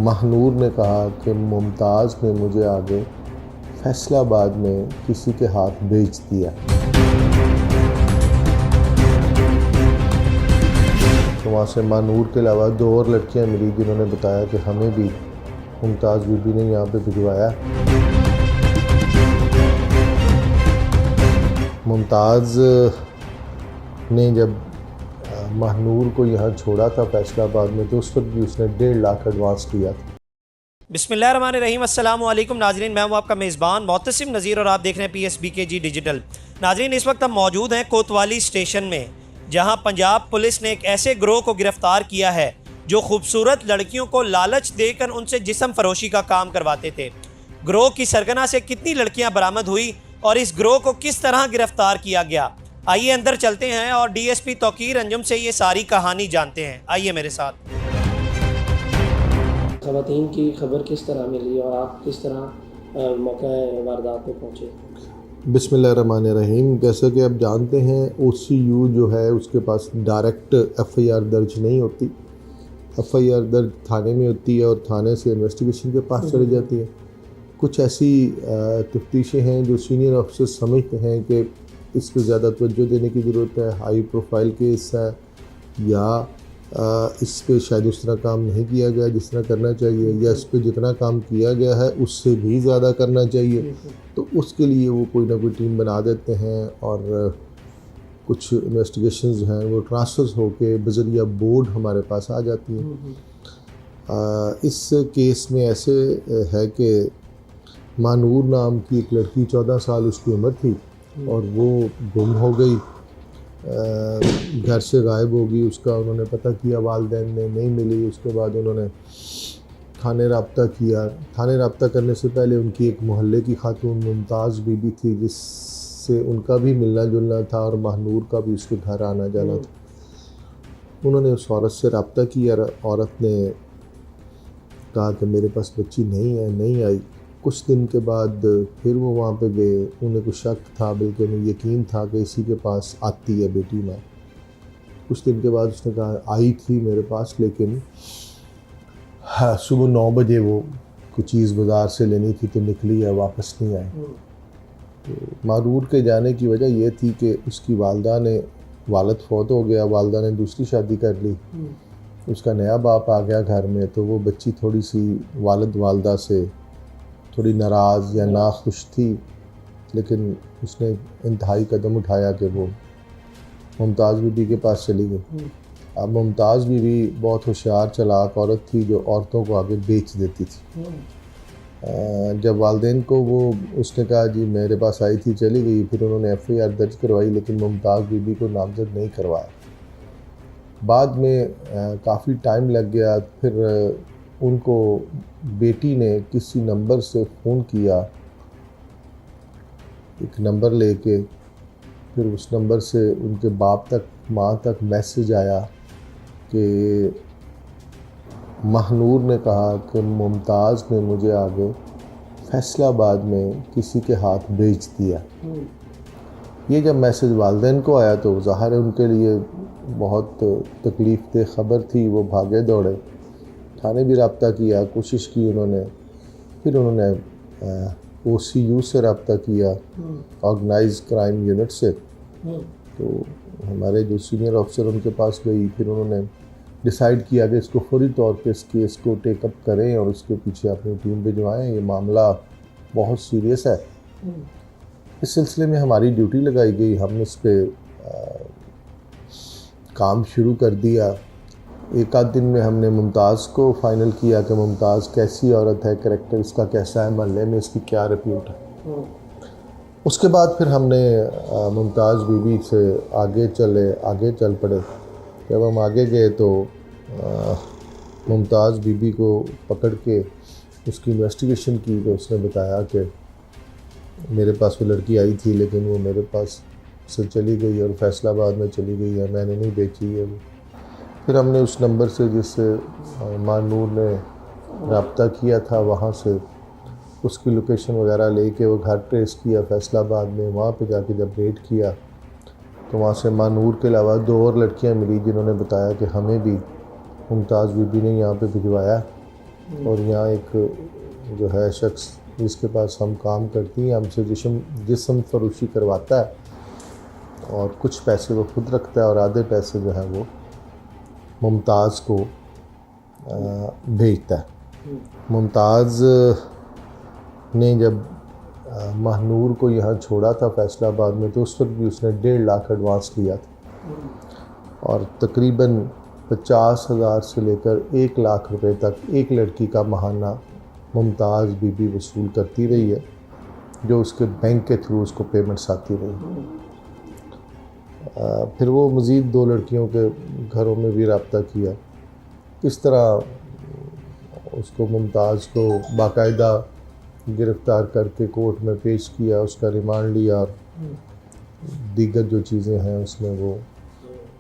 महनूर ने कहा कि मुमताज़ ने मुझे आगे फैसलाबाद में किसी के हाथ बेच दिया। तो वहाँ से महनूर के अलावा 2 और लड़कियाँ मिली जिन्होंने बताया कि हमें भी मुमताज़ बीबी ने यहाँ पे भिजवाया। मुमताज़ ने जब महनूर को यहाँ छोड़ा था फैसलाबाद में, तो उस वक्त भी उसने 1.5 लाख एडवांस दिया था। बिस्मिल्लाहिर्रहमानिर्रहीम, अस्सलाम वालेकुम नाजरीन, मैं हूँ आपका मेज़बान मोहतसिम नज़ीर और आप देख रहे हैं PSBKG डिजिटल। नाजरीन, इस वक्त हम मौजूद हैं कोतवाली स्टेशन में, जहाँ पंजाब पुलिस ने एक ऐसे गिरोह को गिरफ्तार किया है जो खूबसूरत लड़कियों को लालच देकर उनसे जिस्म फरोशी का काम करवाते थे। गिरोह की सरगना से कितनी लड़कियाँ बरामद हुई और इस गिरोह को किस तरह गिरफ्तार किया गया, आइए अंदर चलते हैं और DSP तौकीर अंजुम से ये सारी कहानी जानते हैं। आइए मेरे साथ। ख़वातीन की खबर किस तरह मिली और आप किस तरह मौका वारदात पे पहुँचे? बिस्मिल्लाहिर्रहमानिर्रहीम। जैसा कि आप जानते हैं, OCU जो है उसके पास डायरेक्ट FIR दर्ज नहीं होती। FIR दर्ज थाने में होती है और थाने से इन्वेस्टिगेशन के पास चली जाती है। कुछ ऐसी तफ्तीशें हैं जो सीनियर ऑफिसर समझते हैं कि इस पर ज़्यादा तवज्जो देने की ज़रूरत है, हाई प्रोफाइल केस है, या इस पे शायद उस तरह काम नहीं किया गया जिस तरह करना चाहिए, या इस पे जितना काम किया गया है उससे भी ज़्यादा करना चाहिए। तो उसके लिए वो कोई ना कोई टीम बना देते हैं और कुछ इन्वेस्टिगेशंस जो हैं वो ट्रांसफ़र्स होके बज़रिया बोर्ड हमारे पास आ जाती हैं। इस केस में ऐसे है कि मानूर नाम की एक लड़की, 14 साल उसकी उम्र थी और वो गुम हो गई, घर से गायब हो गई। उसका उन्होंने पता किया, वालिदैन ने, नहीं मिली। उसके बाद उन्होंने थाने रब्ता किया। थाने रब्ता करने से पहले उनकी एक मोहल्ले की खातून मुमताज़ बीबी थी जिससे उनका भी मिलना जुलना था और महनूर का भी उसके घर आना जाना था। उन्होंने उस औरत से रब्ता किया। औरत ने कहा कि मेरे पास बच्ची नहीं है, नहीं आई। कुछ दिन के बाद फिर वो वहाँ पे गए। उन्हें कुछ शक था, बल्कि उन्हें यकीन था कि इसी के पास आती है बेटी माँ। कुछ दिन के बाद उसने कहा आई थी मेरे पास, लेकिन हाँ, सुबह 9 बजे वो कुछ चीज़ बाज़ार से लेनी थी तो निकली है, वापस नहीं आई। तो मारूर के जाने की वजह ये थी कि उसकी वालिद फौत हो गया, वालिदा ने दूसरी शादी कर ली, उसका नया बाप आ गया घर में। तो वो बच्ची थोड़ी सी वालिदा से थोड़ी नाराज़ या नाखुश थी, लेकिन उसने इंतहाई कदम उठाया कि वो मुमताज़ बीबी के पास चली गई। अब मुमताज़ बीबी बहुत होशियार चालाक औरत थी जो औरतों को आगे बेच देती थी। जब वालिदैन को वो उसने कहा जी मेरे पास आई थी, चली गई, फिर उन्होंने FIR दर्ज करवाई, लेकिन मुमताज़ बीबी को नामजद नहीं करवाया। बाद में काफ़ी टाइम लग गया। फिर उनको बेटी ने किसी नंबर से फ़ोन किया, एक नंबर लेके। फिर उस नंबर से उनके बाप तक, माँ तक मैसेज आया कि महनूर ने कहा कि मुमताज़ ने मुझे आगे फैसलाबाद में किसी के हाथ बेच दिया। ये जब मैसेज वालिदैन को आया तो ज़ाहिर है उनके लिए बहुत तकलीफ़ दह ख़बर थी। वो भागे दौड़े, थाने भी रब्ता किया, कोशिश की उन्होंने। फिर उन्होंने OCU से रब्ता किया, ऑर्गेनाइज क्राइम यूनिट से। तो हमारे जो सीनियर ऑफिसर उनके पास गई। फिर उन्होंने डिसाइड किया कि इसको फौरी तौर पे इस केस को टेकअप करें और उसके पीछे अपनी टीम भिजवाएं, ये मामला बहुत सीरियस है। इस सिलसिले में हमारी ड्यूटी लगाई गई, हमने इस पर काम शुरू कर दिया। एक आध दिन में हमने मुमताज़ को फ़ाइनल किया कि मुमताज़ कैसी औरत है, करैक्टर इसका कैसा है, महल्ले में इसकी क्या रिप्यूट है। उसके बाद फिर हमने मुमताज़ बीबी से आगे चल पड़े। जब हम आगे गए तो मुमताज़ बीबी को पकड़ के उसकी इन्वेस्टिगेशन की तो उसने बताया कि मेरे पास वो लड़की आई थी, लेकिन वो मेरे पास से चली गई और फैसलाबाद में चली गई है, मैंने नहीं बेची है वो। फिर हमने उस नंबर से जिससे मानूर ने रब्ता किया था, वहाँ से उसकी लोकेशन वगैरह लेके वो घर ट्रेस किया फैसलाबाद में। वहाँ पे जाके जब रेड किया तो वहाँ से मानूर के अलावा 2 और लड़कियाँ मिली जिन्होंने बताया कि हमें भी मुमताज़ बीबी ने यहाँ पे भिजवाया। और यहाँ एक जो है शख्स जिसके पास हम काम करती हैं हमसे जिस्म फरोशी करवाता है और कुछ पैसे वो खुद रखता है और आधे पैसे जो है वो मुमताज़ को भेजता है। मुमताज़ ने जब महनूर को यहाँ छोड़ा था फैसलाबाद में तो उस वक्त भी उसने 1.5 लाख एडवांस लिया था और तकरीबन 50,000 से लेकर 1 लाख रुपए तक एक लड़की का माहाना मुमताज़ बीबी वसूल करती रही है, जो उसके बैंक के थ्रू उसको पेमेंट्स आती रही। फिर वो मज़ीद 2 लड़कियों के घरों में भी रब्ता किया। इस तरह उसको मुमताज़ को बाकायदा गिरफ़्तार करके कोर्ट में पेश किया, उसका रिमांड लिया और दीगर जो चीज़ें हैं उसमें वो।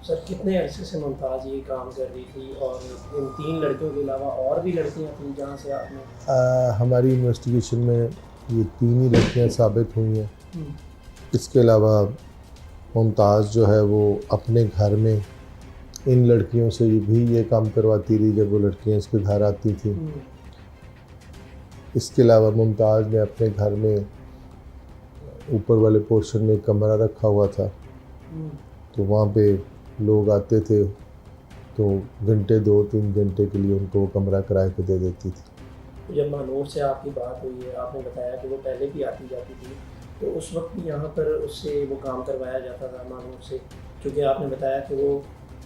सर कितने अरसे से मुमताज़ ये काम कर रही थी और इन 3 लड़कियों के अलावा और भी लड़कियां थी जहाँ से आपने? हमारी इन्वेस्टिगेशन में ये 3 ही लड़कियाँ साबित हुई हैं। इसके अलावा मुमताज़ जो है वो अपने घर में इन लड़कियों से भी ये काम करवाती रही जब वो लड़कियाँ इसके घर आती थी। इसके अलावा मुमताज़ ने अपने घर में ऊपर वाले पोर्शन में एक कमरा रखा हुआ था, तो वहाँ पे लोग आते थे तो घंटे 2-3 घंटे के लिए उनको वो कमरा किराए पे दे देती थी। जब महनूर से आपकी बात हुई है, आपने बताया कि वो पहले भी आती जाती थी, तो उस वक्त भी यहाँ पर उससे वो काम करवाया जाता था महनूर से, क्योंकि आपने बताया कि वो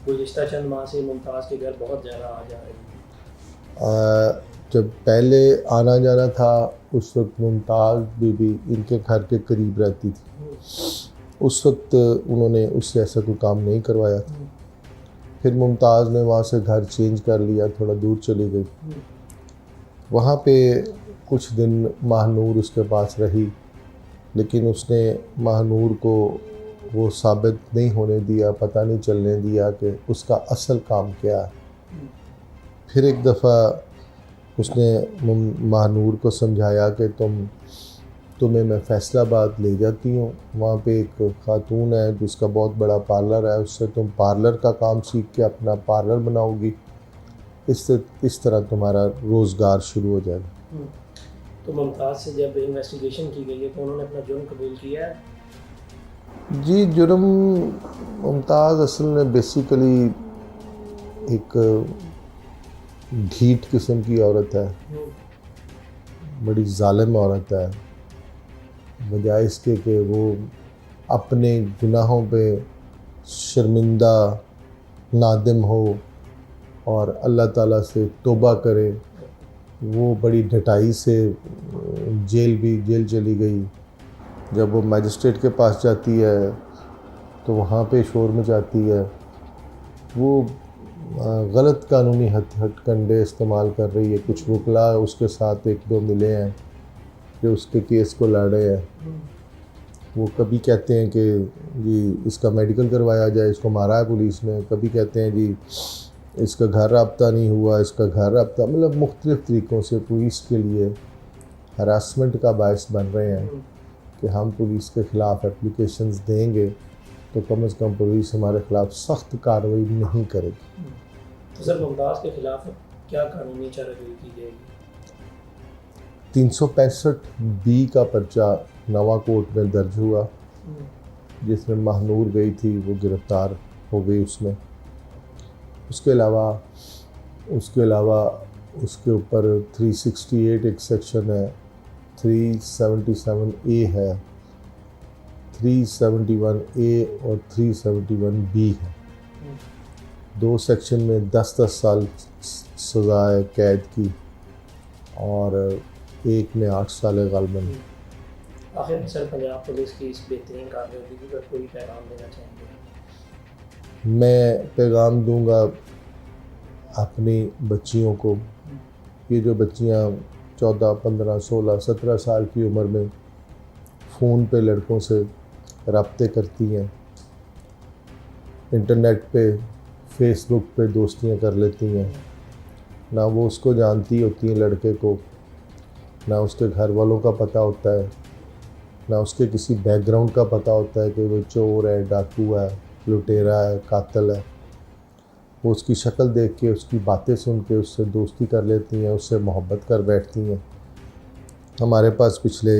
गुज़िश्ता चंद माह से मुमताज़ के घर बहुत ज़्यादा आ जा रही थी। जब पहले आना जाना था उस वक्त मुमताज़ बीबी इनके घर के करीब रहती थी, उस वक्त उन्होंने उससे ऐसा कोई काम नहीं करवाया था। फिर मुमताज़ ने वहाँ से घर चेंज कर लिया, थोड़ा दूर चली गई। वहाँ पे कुछ दिन महनूर उसके पास रही, लेकिन उसने महनूर को वो साबित नहीं होने दिया, पता नहीं चलने दिया कि उसका असल काम क्या है। फिर एक दफ़ा उसने महनूर को समझाया कि तुम्हें मैं फैसलाबाद ले जाती हूँ, वहाँ पे एक खातून है जिसका बहुत बड़ा पार्लर है, उससे तुम पार्लर का काम सीख के अपना पार्लर बनाओगी, इस तरह तुम्हारा रोज़गार शुरू हो जाएगा। तो मुमताज़ से जब इन्वेस्टिगेशन की गई है तो उन्होंने अपना जुर्म कबूल किया है? जी, जुर्म मुमताज़ असल में बेसिकली एक ढीठ किस्म की औरत है, बड़ी जालिम औरत है। बजाय इसके कि वो अपने गुनाहों पे शर्मिंदा नादिम हो और अल्लाह ताला से तौबा करे, वो बड़ी ढटाई से जेल चली गई। जब वो मैजिस्ट्रेट के पास जाती है तो वहाँ पे शोर मचाती है, वो गलत कानूनी हथकंडे इस्तेमाल कर रही है। कुछ वकला उसके साथ 1-2 मिले हैं जो उसके केस को लड़ रहे हैं। वो कभी कहते हैं कि जी इसका मेडिकल करवाया जाए, इसको मारा है पुलिस ने, कभी कहते हैं जी इसका घर राब्ता नहीं हुआ, इसका घर राब्ता, मतलब मुख्तलिफ़ तरीक़ों से पुलिस के लिए हरासमेंट का बायस बन रहे हैं कि हम पुलिस के ख़िलाफ़ एप्लीकेशंस देंगे तो कम से कम पुलिस हमारे ख़िलाफ़ सख्त कार्रवाई नहीं करेगी। तो सर मुमताज़ के ख़िलाफ़ क्या कानूनी चाराजोई की जाएगी? 365B का पर्चा नवा कोर्ट में दर्ज हुआ, जिसमें महनूर गई थी, वो गिरफ़्तार हो गई उसमें। उसके अलावा उसके ऊपर 368 एक सेक्शन है, 377A है, 371A और 371B है। 2 सेक्शन में 10-10 साल सज़ा है कैद की और एक में 8 साल है ग़ालिबन। आखिर में सर पंजाब पुलिस की इस बेहतरीन कारकर्दगी पर कोई पैगाम देना चाहेंगे? मैं पैगाम दूंगा अपनी बच्चियों को। ये जो बच्चियां 14, 15, 16, 17 साल की उम्र में फ़ोन पे लड़कों से रब्ते करती हैं, इंटरनेट पे फेसबुक पे दोस्तियां कर लेती हैं, ना वो उसको जानती होती हैं लड़के को, ना उसके घर वालों का पता होता है, ना उसके किसी बैकग्राउंड का पता होता है कि वो चोर है, डाकू है, लुटेरा है, कातिल है। वो उसकी शक्ल देख के, उसकी बातें सुन के उससे दोस्ती कर लेती हैं, उससे मोहब्बत कर बैठती हैं। हमारे पास पिछले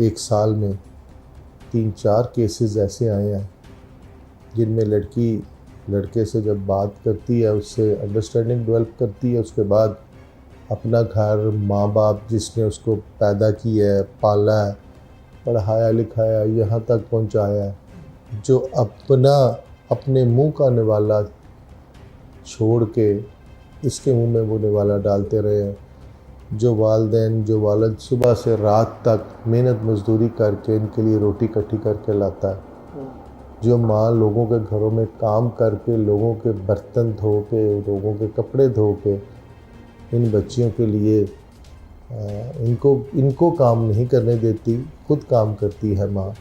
एक साल में 3-4 केसेस ऐसे आए हैं जिनमें लड़की लड़के से जब बात करती है, उससे अंडरस्टैंडिंग डेवलप करती है, उसके बाद अपना घर, माँ बाप जिसने उसको पैदा किया है, पाला है, पढ़ाया लिखाया, यहाँ तक पहुँचाया है, जो अपने मुंह का निवाला छोड़ के इसके मुंह में वो निवाला डालते रहे हैं, जो वालिद सुबह से रात तक मेहनत मजदूरी करके इनके लिए रोटी इकट्ठी करके लाता है, जो माँ लोगों के घरों में काम करके, लोगों के बर्तन धो के, लोगों के कपड़े धो के इन बच्चियों के लिए इनको काम नहीं करने देती, खुद काम करती है माँ।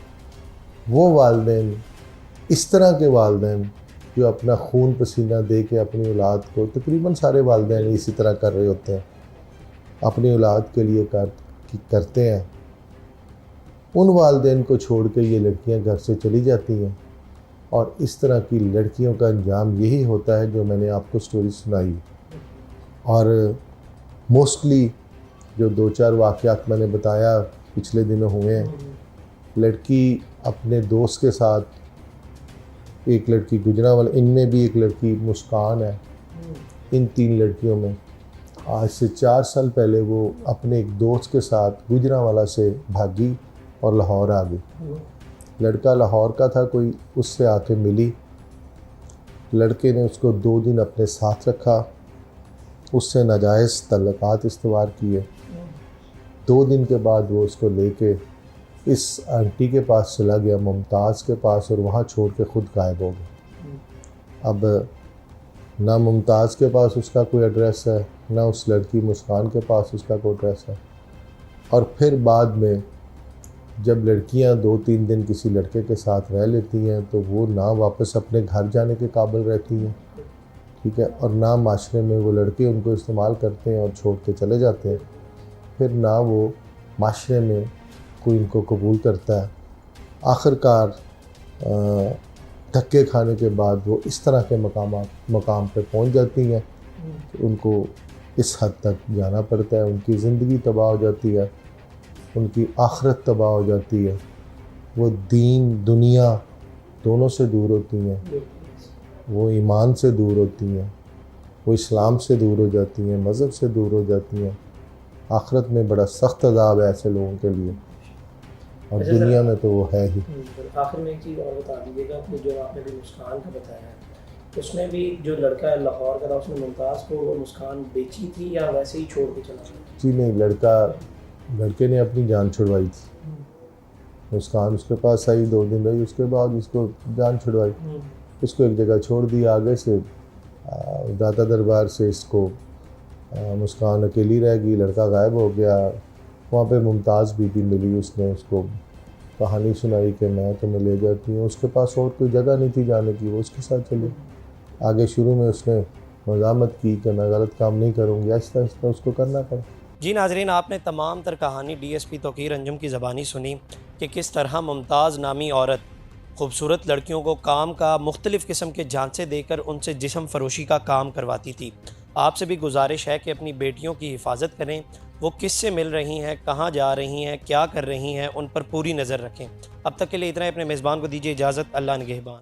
वो वालिदैन, इस तरह के वालिदैन जो अपना खून पसीना दे के अपनी औलाद को, तकरीबन सारे वालिदैन इसी तरह कर रहे होते हैं, अपनी औलाद के लिए करते हैं, उन वालिदैन को छोड़ के ये लड़कियां घर से चली जाती हैं। और इस तरह की लड़कियों का अंजाम यही होता है जो मैंने आपको स्टोरी सुनाई। और मोस्टली जो 2-4 वाक़यात मैंने बताया पिछले दिनों हुए हैं, लड़की अपने दोस्त के साथ, एक लड़की गुजरांवाला, इनमें भी एक लड़की मुस्कान है, इन 3 लड़कियों में आज से 4 साल पहले वो अपने एक दोस्त के साथ गुजरांवाला से भागी और लाहौर आ गई। लड़का लाहौर का था कोई, उससे आके मिली, लड़के ने उसको 2 दिन अपने साथ रखा, उससे नाजायज़ तल्लुकात इस्तेमाल किए। 2 दिन के बाद वो उसको लेके इस आंटी के पास चला गया, मुमताज़ के पास, और वहाँ छोड़ के ख़ुद गायब हो गया। अब ना मुमताज़ के पास उसका कोई एड्रेस है, ना उस लड़की मुस्कान के पास उसका कोई एड्रेस है। और फिर बाद में जब लड़कियां 2-3 दिन किसी लड़के के साथ रह लेती हैं तो वो ना वापस अपने घर जाने के काबिल रहती हैं, ठीक है, और ना माशरे में वो लड़के उनको इस्तेमाल करते हैं और छोड़ के चले जाते हैं। फिर ना वो माशरे में कोई इनको कबूल करता है। आखिरकार धक्के खाने के बाद वो इस तरह के मकाम पे पहुंच जाती हैं कि उनको इस हद तक जाना पड़ता है, उनकी ज़िंदगी तबाह हो जाती है, उनकी आखिरत तबाह हो जाती है, वो दीन दुनिया दोनों से दूर होती हैं, वो ईमान से दूर होती हैं, वो इस्लाम से दूर हो जाती हैं, मज़हब से दूर हो जाती हैं। आखिरत में बड़ा सख्त अज़ाब है ऐसे लोगों के लिए, और दुनिया में तो वो है ही। आखिर में एक चीज़ और बता दीजिएगा कि जो आपने भी मुस्कान का बताया है, उसमें भी जो लड़का है लाहौर का था, उसने मुमताज़ को वो मुस्कान बेची थी या वैसे ही छोड़ के चला गया? जी नहीं, लड़के ने अपनी जान छुड़वाई थी। मुस्कान उसके पास आई, 2 दिन रही, उसके बाद उसको जान छुड़वाई, उसको एक जगह छोड़ दिया। आगे से दाता दरबार से इसको मुस्कान अकेली रह गई, लड़का गायब हो गया। वहाँ पे मुमताज़ बीबी मिली, उसने उसको कहानी सुनाई कि मैं तुम्हें ले जाती हूँ। उसके पास और कोई जगह नहीं थी जाने की, वो उसके साथ चली। आगे शुरू में उसने मज़ामत की कि मैं गलत काम नहीं करूँगी, आहिस्ता आहिस्ता उसको करना पड़ा। जी नाजरीन, आपने तमाम तर कहानी DSP तौकीर अंजुम की ज़बानी सुनी कि किस तरह मुमताज़ नामी औरत खूबसूरत लड़कियों को काम का मुख्तलिफ़ किस्म के झांसे देकर उनसे जिस्म फरोशी का काम करवाती थी। आपसे भी गुजारिश है कि अपनी बेटियों की हिफाजत करें, वो किससे मिल रही हैं, कहाँ जा रही हैं, क्या कर रही हैं, उन पर पूरी नज़र रखें। अब तक के लिए इतना ही। अपने मेज़बान को दीजिए इजाज़त। अल्लाह निगहबान।